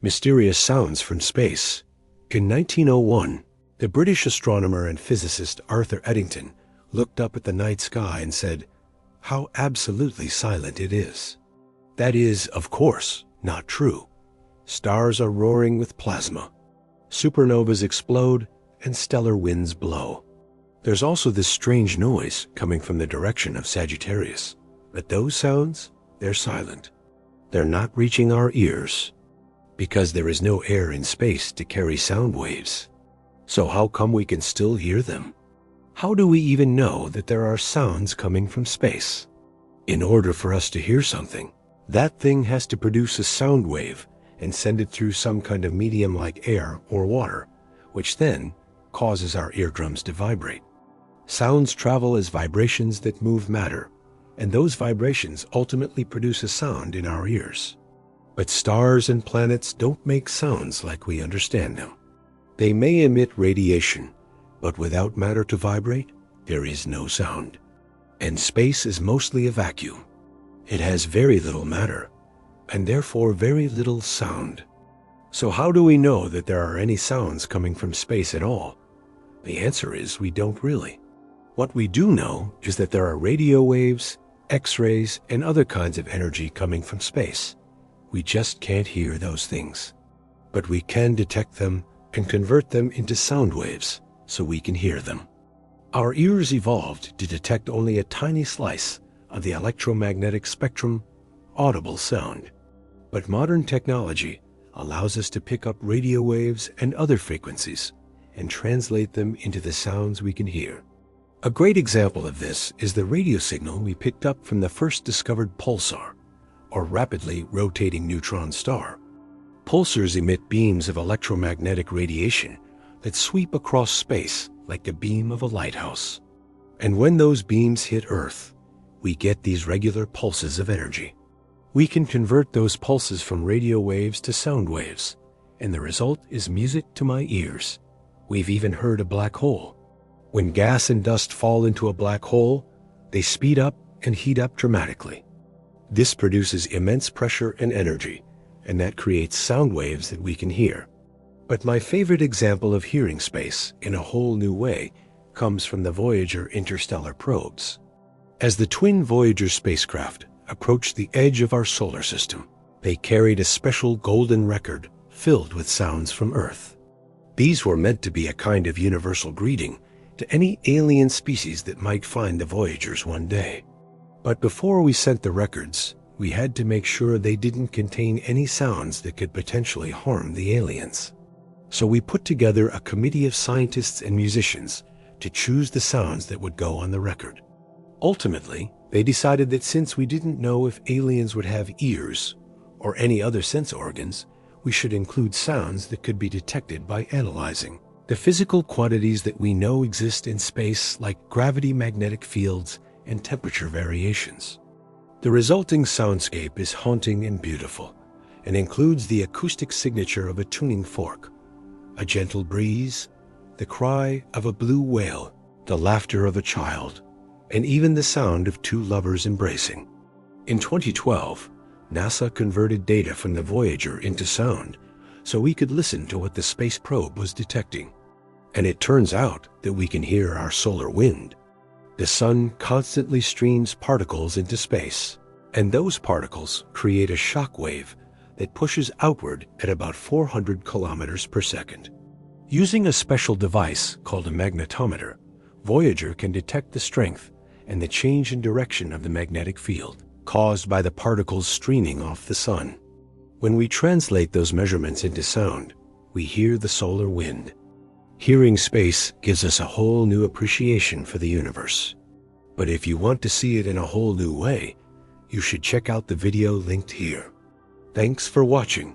Mysterious sounds from space. In 1901, the British astronomer and physicist Arthur Eddington looked up at the night sky and said, "How absolutely silent it is." That is, of course, not true. Stars are roaring with plasma. Supernovas explode and stellar winds blow. There's also this strange noise coming from the direction of Sagittarius. But those sounds, they're silent. They're not reaching our ears because there is no air in space to carry sound waves. So how come we can still hear them? How do we even know that there are sounds coming from space? In order for us to hear something, that thing has to produce a sound wave and send it through some kind of medium like air or water, which then causes our eardrums to vibrate. Sounds travel as vibrations that move matter, and those vibrations ultimately produce a sound in our ears. But stars and planets don't make sounds like we understand them. They may emit radiation, but without matter to vibrate, there is no sound. And space is mostly a vacuum. It has very little matter, and therefore very little sound. So how do we know that there are any sounds coming from space at all? The answer is we don't really. What we do know is that there are radio waves, X-rays, and other kinds of energy coming from space. We just can't hear those things. But we can detect them and convert them into sound waves so we can hear them. Our ears evolved to detect only a tiny slice of the electromagnetic spectrum, audible sound. But modern technology allows us to pick up radio waves and other frequencies and translate them into the sounds we can hear. A great example of this is the radio signal we picked up from the first discovered pulsar, or rapidly rotating neutron star. Pulsars emit beams of electromagnetic radiation that sweep across space like the beam of a lighthouse. And when those beams hit Earth, we get these regular pulses of energy. We can convert those pulses from radio waves to sound waves, and the result is music to my ears. We've even heard a black hole. When gas and dust fall into a black hole, they speed up and heat up dramatically. This produces immense pressure and energy, and that creates sound waves that we can hear. But my favorite example of hearing space in a whole new way comes from the Voyager interstellar probes. As the twin Voyager spacecraft approached the edge of our solar system, they carried a special golden record filled with sounds from Earth. These were meant to be a kind of universal greeting to any alien species that might find the Voyagers one day. But before we sent the records, we had to make sure they didn't contain any sounds that could potentially harm the aliens. So we put together a committee of scientists and musicians to choose the sounds that would go on the record. Ultimately, they decided that since we didn't know if aliens would have ears or any other sense organs, we should include sounds that could be detected by analyzing the physical quantities that we know exist in space, like gravity, magnetic fields, and temperature variations. The resulting soundscape is haunting and beautiful, and includes the acoustic signature of a tuning fork, a gentle breeze, the cry of a blue whale, the laughter of a child, and even the sound of two lovers embracing. In 2012, NASA converted data from the Voyager into sound so we could listen to what the space probe was detecting. And it turns out that we can hear our solar wind. The sun constantly streams particles into space, and those particles create a shock wave that pushes outward at about 400 kilometers per second. Using a special device called a magnetometer, Voyager can detect the strength and the change in direction of the magnetic field caused by the particles streaming off the sun. When we translate those measurements into sound, we hear the solar wind. Hearing space gives us a whole new appreciation for the universe. But if you want to see it in a whole new way, you should check out the video linked here. Thanks for watching.